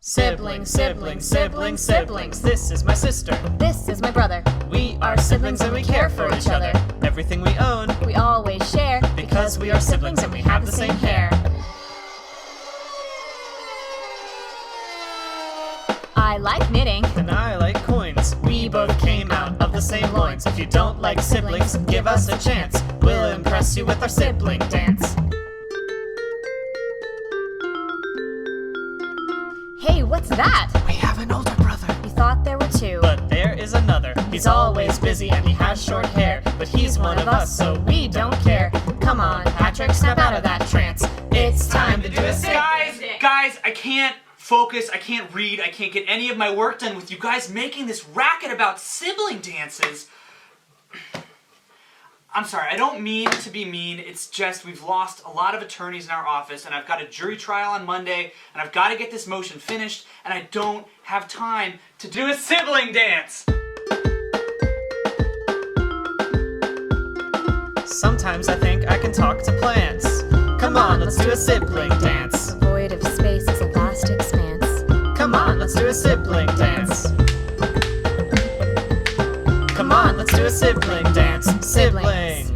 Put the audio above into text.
Sibling, sibling, sibling, siblings. This is my sister. This is my brother. We are siblings and we care for each other. Everything we own, We always share because we are siblings and we have the same hair. I like knitting. And I like coins. We both came out of the same loins. If you don't like siblings, give us a chance. We'll impress you with our sibling dance. Hey, what's that? We have an older brother, We thought there were two. but there is another. He's always busy and he has short hair, but he's one of us, so we don't care. Come on, Patrick, snap out of that trance. It's time to do a sibling. Guys, I can't focus, I can't read, I can't get any of my work done with you guys making this racket about sibling dances. I'm sorry, I don't mean to be mean, it's just we've lost a lot of attorneys in our office and I've got a jury trial on Monday and I've got to get this motion finished and I don't have time to do a sibling dance. Sometimes I think I can talk to plants. Come on, let's do a sibling dance. The void of space is a vast expanse. Come on, let's do a sibling dance. Come on, let's do a sibling dance. Siblings.